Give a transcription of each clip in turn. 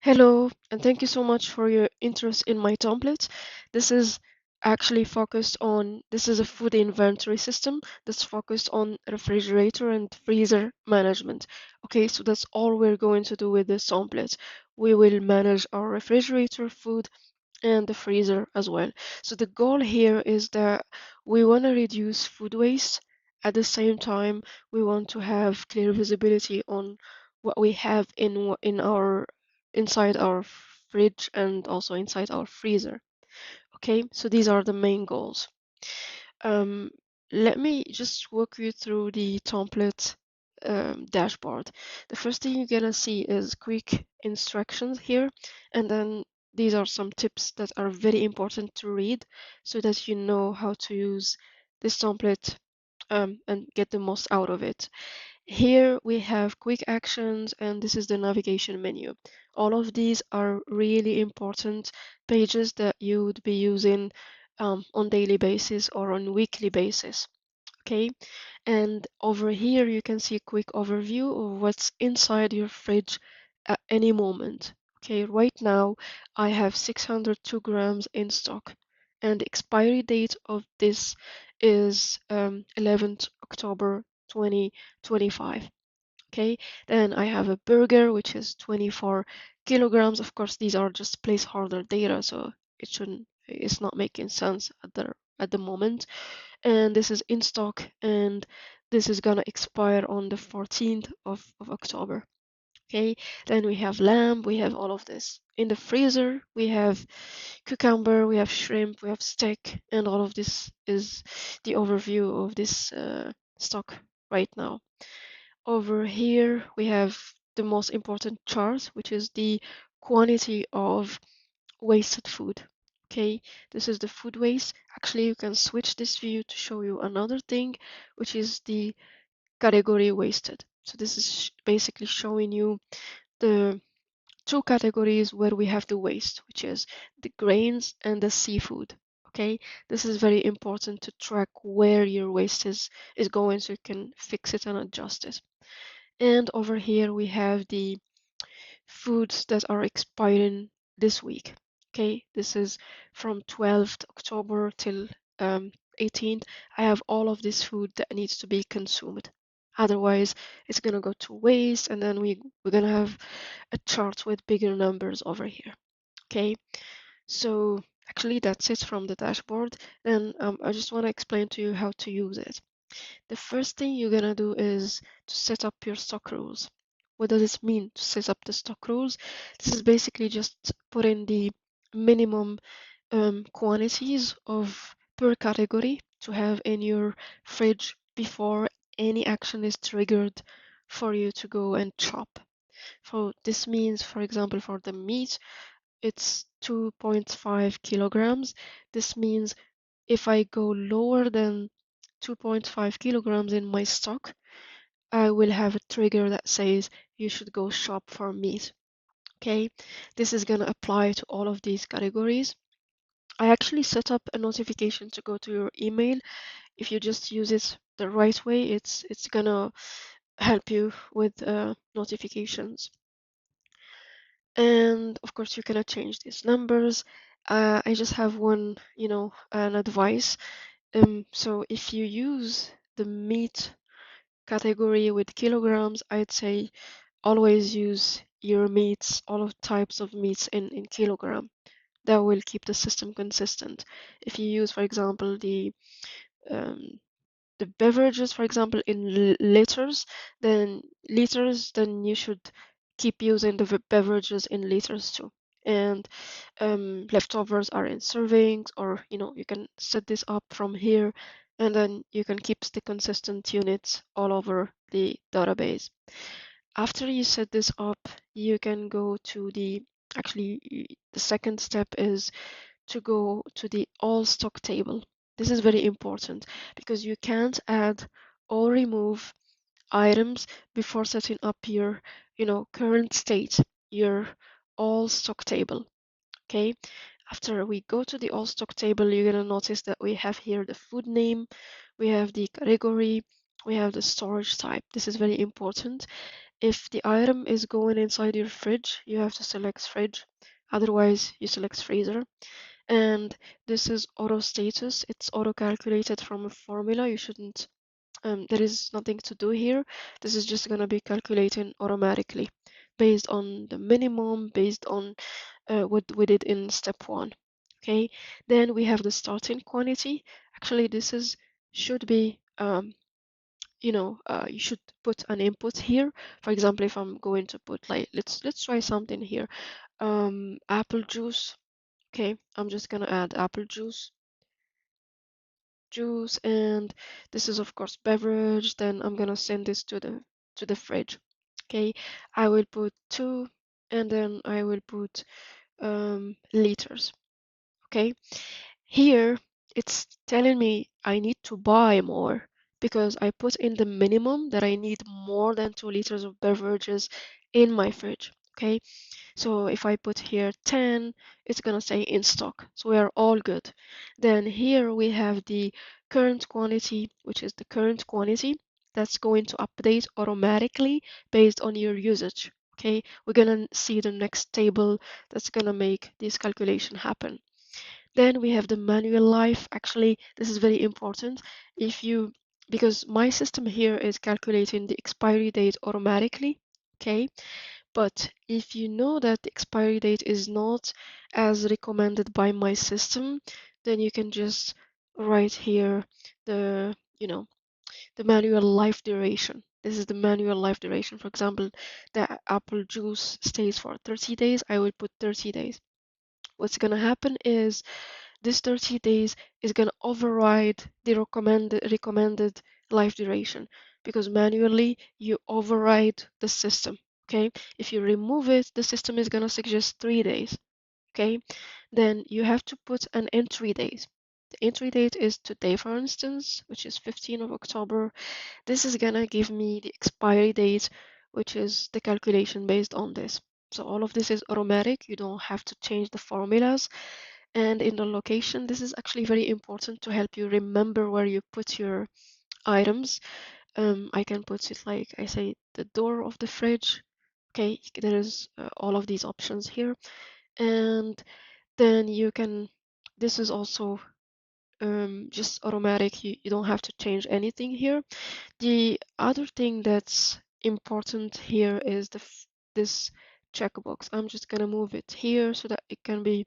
Hello, and thank you so much for your interest in my template. This is this is a food inventory system that's focused on refrigerator and freezer management. Okay, so that's all we're going to do with this template. We will manage our refrigerator, food, and the freezer as well. So the goal here is that we want to reduce food waste. At the same time, we want to have clear visibility on what we have in our inside our fridge and also inside our freezer. Okay, so these are the main goals. Um, Let me just walk you through the template dashboard. The first thing you're gonna see is quick instructions here, and then these are some tips that are very important to read so that you know how to use this template and get the most out of it. Here we have quick actions, and this is the navigation menu. All of these are really important pages that you would be using on daily basis or on weekly basis. Okay, and over here you can see a quick overview of what's inside your fridge at any moment. Okay, right now I have 602 grams in stock, and the expiry date of this is 11th October 2025. Okay, then I have a burger which is 24 kilograms. Of course, these are just placeholder data, so it's not making sense at the moment. And this is in stock, and this is gonna expire on the 14th of October. Okay, then we have lamb, we have all of this. In the freezer, we have cucumber, we have shrimp, we have steak, and all of this is the overview of this stock right now. Over here, we have the most important chart, which is the quantity of wasted food. Okay, this is the food waste. Actually, you can switch this view to show you another thing, which is the category wasted. So this is basically showing you the two categories where we have the waste, which is the grains and the seafood. Okay, this is very important to track where your waste is going so you can fix it and adjust it. And over here we have the foods that are expiring this week. Okay, this is from 12th October till 18th. I have all of this food that needs to be consumed. Otherwise, it's gonna go to waste, and then we're gonna have a chart with bigger numbers over here. Okay, so actually that's it from the dashboard. Then I just want to explain to you how to use it. The first thing you're gonna do is to set up your stock rules. What does it mean to set up the stock rules? This is basically just putting the minimum quantities of per category to have in your fridge before any action is triggered for you to go and chop. So this means, for example, for the meat, it's 2.5 kilograms. This means if I go lower than 2.5 kilograms in my stock, I will have a trigger that says you should go shop for meat. Okay, this is gonna apply to all of these categories. I actually set up a notification to go to your email. If you just use it the right way, it's gonna help you with notifications. And of course, you cannot change these numbers. I just have one, an advice. So if you use the meat category with kilograms, I'd say always use your meats, all of types of meats in kilogram. That will keep the system consistent. If you use, for example, um, the beverages, for example, in liters, then you should keep using the beverages in liters too. And leftovers are in servings, or you can set this up from here, and then you can keep the consistent units all over the database. After you set this up, you can go to the second step is to go to the all stock table. This is very important because you can't add or remove items before setting up your, current state, your all stock table. Okay. After we go to the all stock table, you're gonna notice that we have here the food name, we have the category, we have the storage type. This is very important. If the item is going inside your fridge, you have to select fridge. Otherwise, you select freezer. And this is auto status. It's auto calculated from a formula. You shouldn't, there is nothing to do here. This is just gonna be calculating automatically based on the minimum, based on what we did in step one. Okay, then we have the starting quantity. Actually, this is should be you should put an input here. For example, if I'm going to put like let's try something here. Apple juice. Okay, I'm just gonna add apple juice, and this is of course beverage. Then I'm gonna send this to the fridge. Okay, I will put 2, and then I will put liters. Okay, here it's telling me I need to buy more because I put in the minimum that I need more than 2 liters of beverages in my fridge. Okay, so if I put here 10, it's gonna say in stock. So we are all good. Then here we have the current quantity, which is the current quantity that's going to update automatically based on your usage. Okay, we're gonna see the next table that's gonna make this calculation happen. Then we have the manual life. Actually, this is very important. If you, because my system here is calculating the expiry date automatically. Okay, but if you know that the expiry date is not as recommended by my system, then you can just write here the, the manual life duration. This is the manual life duration. For example, the apple juice stays for 30 days. I will put 30 days. What's gonna happen is this 30 days is gonna override the recommended life duration because manually you override the system. Okay, if you remove it, the system is gonna suggest 3 days. Okay, then you have to put an entry date. The entry date is today, for instance, which is 15th of October. This is gonna give me the expiry date, which is the calculation based on this. So all of this is automatic. You don't have to change the formulas. And in the location, this is actually very important to help you remember where you put your items. I can put it like I say, the door of the fridge. Okay, there is all of these options here. And then you can, this is also just automatic. You don't have to change anything here. The other thing that's important here is this checkbox. I'm just gonna move it here so that it can be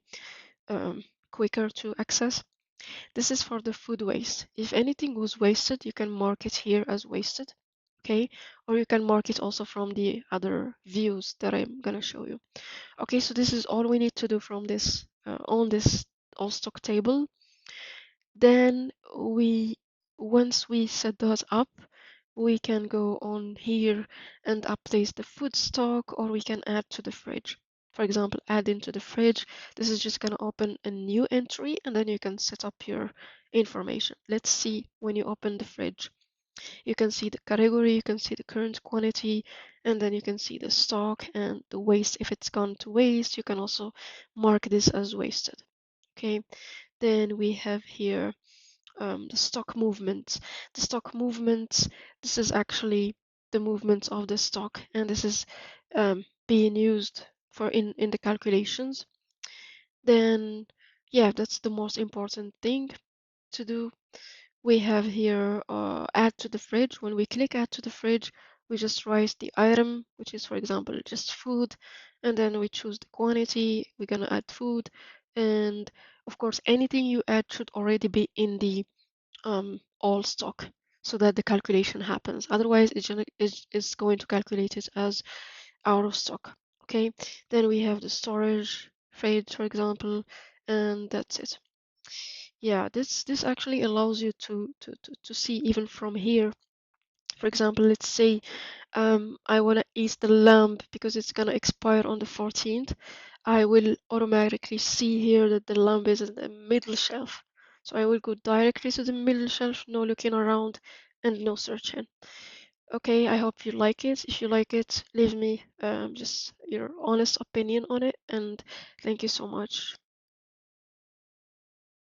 quicker to access. This is for the food waste. If anything was wasted, you can mark it here as wasted, okay? Or you can mark it also from the other views that I'm gonna show you. Okay, so this is all we need to do from this on this all stock table. Then once we set that up, we can go on here and update the food stock, or we can add to the fridge. For example, add into the fridge. This is just going to open a new entry and then you can set up your information. Let's see when you open the fridge. You can see the category, you can see the current quantity, and then you can see the stock and the waste. If it's gone to waste, you can also mark this as wasted. Okay, then we have here the stock movements. The stock movements, this is actually the movements of the stock, and this is being used for in the calculations. Then, yeah, that's the most important thing to do. We have here add to the fridge. When we click add to the fridge, we just write the item, which is, for example, just food, and then we choose the quantity. We're gonna add food, and of course, anything you add should already be in the all stock so that the calculation happens. Otherwise, it's going to calculate it as out of stock. Okay, then we have the storage, fridge, for example, and that's it. Yeah, this actually allows you to see even from here. For example, let's say I want to eat the lamb because it's gonna expire on the 14th. I will automatically see here that the lamb is in the middle shelf. So I will go directly to the middle shelf, no looking around and no searching. Okay, I hope you like it. If you like it, leave me just your honest opinion on it, and thank you so much.